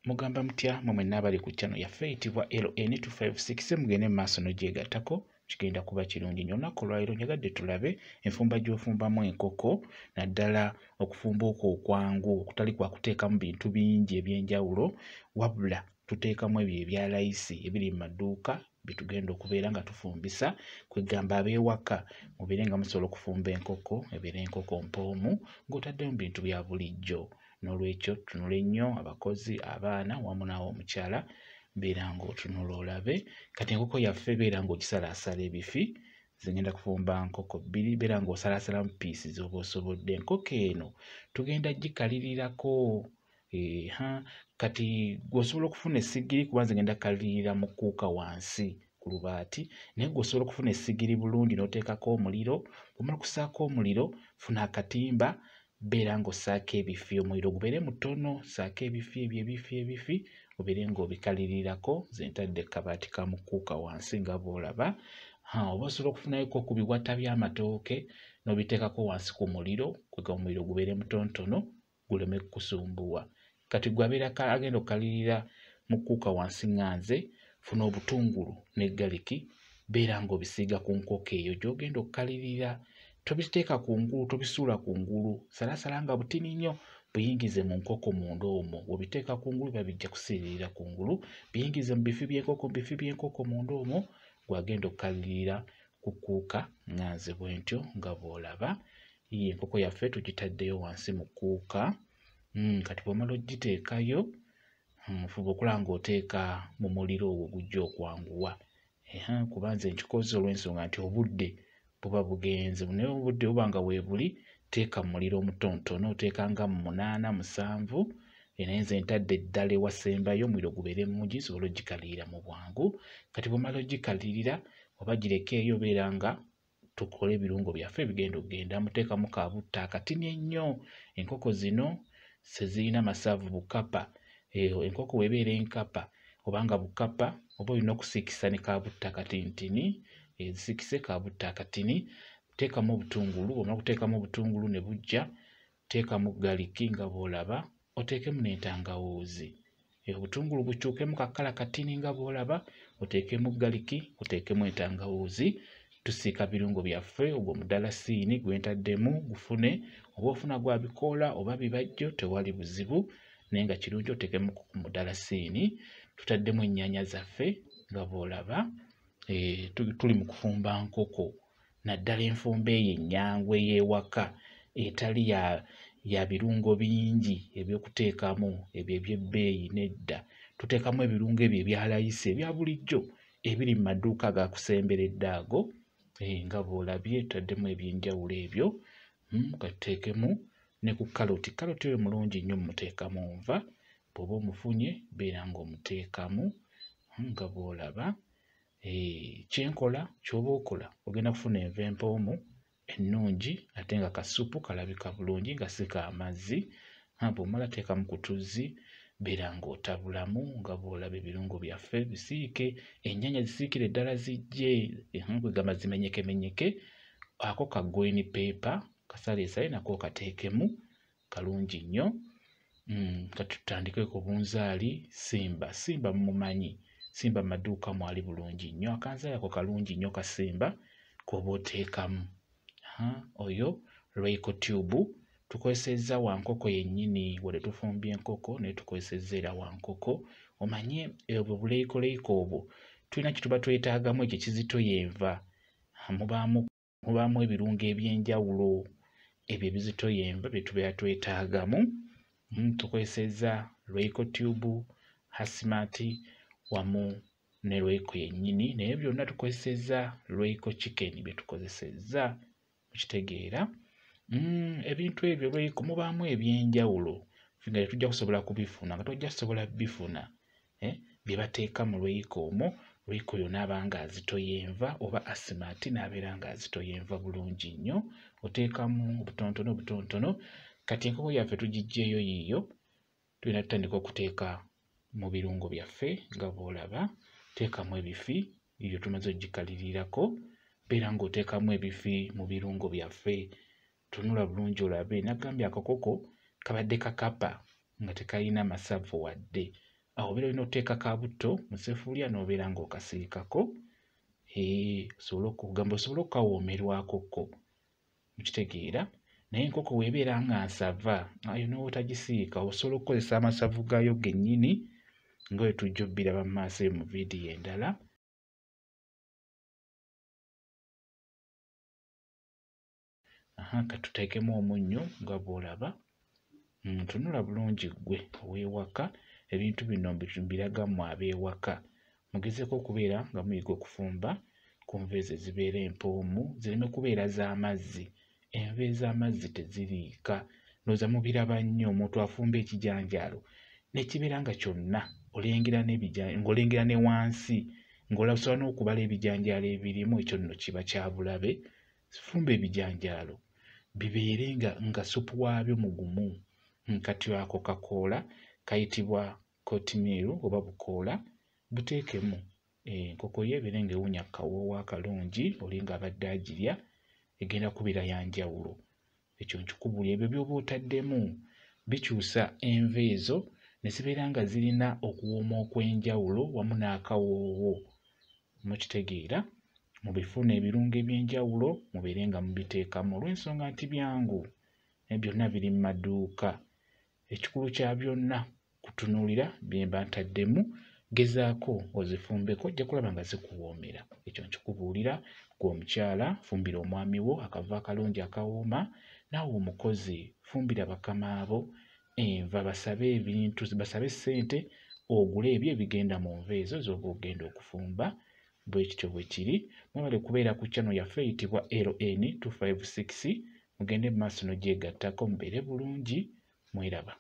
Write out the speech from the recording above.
Mugamba mutya mmwe mwenna abali ku channel yaffe eyitibwa LN256 mugende maaso n'ogyegattako kigenda kuba kirungi nnyo. Olunaku olwaleero njagadde tulabe enfumba gy'ofumbamu enkoko naddala okufumba okwo okwangu okutali kwa kuteekamu bintu bingi eby'enjawulo wabula tuteekamu ebyo ebya layisi ebiri mu maduuka bitugenda okubeera nga tufumbisa kwegamba ab'ewaka mubeere nga musobola okufumba enkoko ebeera enkoko mpoomu ng'otaddemu bintu bya bulijjo. N'olwekyo tunula ennyo abakozi abaana wamu naawe omukyala beera ng'otunula olabe kati enkoko yaffe beera ng'ogisalaasala ebifi zigenda kufumba nkoko bbiri beera ng'osalaasalamu piisi z'oba osobodde. Enkoko eno tugenda gikalirirako kati gw'osobola okufuna essigiri kuba zigenda kkalirira mu kuuka wansi ku lubaati naye gw'osobola okufuna essigiri bulungi n'oteekako omuliro omala kusaako omuliro funa akatimba beera ng'ossaako ebifi omuliro gubeere mutono ssaako ebifi ebyo ebifi obeere ng'obikalirirako zentadde kkabaati ka mukuuka wansi nga bw'olaba. Oba osobola okufunayoko ku biwata by'amatooke n'obiteekako wansi ku muliro kwega omuliro gubeere mutonotono guleme kukusumbuwa. Kati gwabeera agenda okukalirira mukuuka wansi ŋŋanze funa obutungulu ne galiki beera ng'obisiiga ku nkoko eyo gy'ogenda okukalirira. Tobiteeka kungulu, tobisuula kungulu, salaasala nga butini nnyo buyingize mu nkoko munda omwo. Bw'obiteeka kungulu biba bijja kusiiririra kungulu, biyingize mu bifi by'enkoko munda omwo gwagenda okukalirira ku kuuka ŋŋanze bw'entyo nga bw'olaba. Enkoko yaffe tugitaddeyo wansi mu kuuka. Kati bw'omala ogiteekayo fuba okulaba ng'oteeka mu muliro ogwo gujja okwanguwa. Kuba nze nkikoze olw'ensonga nti obudde buba bugenze naye obudde buba nga weebuli teeka mu muliro mutonotono oteeka nga mu 8 7 naye nze ntadde eddala ewasembayo omuliro gubeere mungi nsobole ogikalirira mu bwangu. Kati bw'omala ogikalirira oba girekeeyo beera nga tukole ebirungo byaffe bigenda okugenda muteekamu kaabutta akatini ennyo. Enkoko zino sezirina masaavu bukapa. Enkoko weebeera enkapa obanga bukapa oba olina okusiikisa ne kaabutta akatinitini zisiikise kaabutta akatini teekamu obutungulu. Omala kuteekamu obutungulu ne bujja teekamu galiki nga bw'olaba oteekemu n'entangawuuzi. Obutungulu bukyukemu kakkala katini nga bw'olaba oteekemu galiki oteekemu entangawuuzi. Tusiika birungo byaffe ogwo mudalasini gwentaddemu gufune oba ofuna gwa bikoola oba bibajjo tewali buzibu naye nga kirungi oteekemu ku mudalasini. Tutaddemu ennyaanya zaffe nga bw'olaba. Tuli mu kufumba nkoko naddala enfumba eyo ennyangu ey'ewaka etali ya birungo bingi eby'okuteekamu ebyo eby'ebbeeyi nedda. Tuteekamu ebirungo ebyo ebya layisi ebya bulijjo ebiri mu maduuka agakusemberedde ago nga bw'olabye tutaddemu eby'enjawulo ebyo. Katuteekemu ne ku kaloti. Kaloti oyo mulungi nnyo mmuteekamu nva bw'oba omufunye beera ng'omuteekamu nga bw'olaba. Kyenkola ky'oba okola ogenda kufuna enva empoomu ennungi ate nga kasupu kalabika bulungi nga si k'amazzi. Bw'omala teekamu ku tuzzi beera ng'otabulamu nga bw'olaba ebirungo byaffe bisiike. Ennyaanya zisiikire ddala zijje kwegamba zimenyekemenyeke. Ako ka green paper kasaleesale nako kateekemu kalungi nnyo. Kati tutandike ku bunzaali. Simba mumumanyi. Simba mu maduuka mwali bulungi nnyo. Akanzaali ako kalungi nnyo kasimba k'oba oteekamu. Oyo Royco tube tukozesezza wankoko yennyini wadde tufumbye enkoko naye tukozesezza era wankoko. Omanye obwo buleikoleiko obwo tulina kye tuba twetaagamu ekyo kizitoya enva. Mubaamu ebirungo eby'enjawulo ebyo ebizitoya enva bye tubeera twetaagamu. Tukozesezza Royco tube, hasimati wamu ne Royco yennyini naye byonna tukozesezza Royco chicken bye tukozesezza mukitegeera. Ebintu ebyo Royco mubaamu eby'enjawulo nga tetujja kusobola kubifuna nga tojja kusobola bifuna bye bateeka mu Royco omwo. Royco yonna aba nga azitoya enva oba asimati n'abeera nga azitoya enva bulungi nnyo. Oteekamu obutonotono. Kati enkoko yaffe tugiggyeeyo yiiyo tulina tutandika okuteeka mu birungo byaffe nga bw'olaba. Teekamu ebifi ebyo tumaze ogikalirirako beera ng'oteekamu ebifi mu birungo byaffe. Tunula bulungi olabe. Nagambye akakoko kabadde kakapa nga tekalina masavu wadde awo obeera olina oteeka kabutto mu ssefuliya n'obeera ng'okasiikako osobole okugamba osobole okukawoomerwakokko mukitegeera. Naye enkoko weebeera nga nsava ayo n'otagisiika osobola okukozesa amasavu gaayo gennyini nga bwe tujja obbiraba mu maaso eyo mu viidiyo endala. Katuteekemu omunnyo nga bw'olaba. Tunula bulungi ggwe ow'ewaka, ebintu bino mbiragamu ab'ewaka. Mugezeeko okubeera nga muyiga okufumba ku nva ezo ezibeera empoomu, zireme kubeera z'amazzi. Enva ez'amazzi teziriika. Ndowooza mubiraba nnyo omuntu afumba ekijanjaalo nekibeera nga kyonna ng'olengera ne wansi ng'olasobola n'okubala ebijanjaalo ebirimu, ekyo nno kiba kya bulabe. Fumba ebijanjaalo bibeere nga supu waabyo mugumu. Kati ako kakoola kayitibwa kotimeeru oba bukoola, buteekemu. Enkoko ye ebeere ng'ewunya kawoowo akalungi, oli ng'abadde agirya, egenda kubeera ya njawulo. Ekyo nkikubuulira, ebyo by'oba otaddemu bikyusa enva ezo ne zibeera nga zirina okuwooma okw'enjawulo wamu n'akawoowo. Mukitegeera? Mubifuna ebirungo eby'enjawulo mubeere nga mubiteekamu olw'ensonga nti byangu, naye byonna biri mu maduuka. Ekikulu kya byonna kutunuulira bye mba ntaddemu, gezaako ozifumbeko, ojja kulaba nga zikuwoomera. Ekyo nkikubuulira gwe omukyala, fumbira omwami wo akava akalungi akawooma. Naawe omukozi, fumbira bakama abo enva, basabe ebintu, basabe ssente ogule ebyo ebigenda mu nva ezo z'oba ogenda okufumba. Bwe kityo bwe kiri. Mwebale kubeera ku channel yaffe eyitibwa LN256. Mugende mu maaso n'ogyegattako, mubeere bulungi, mweraba.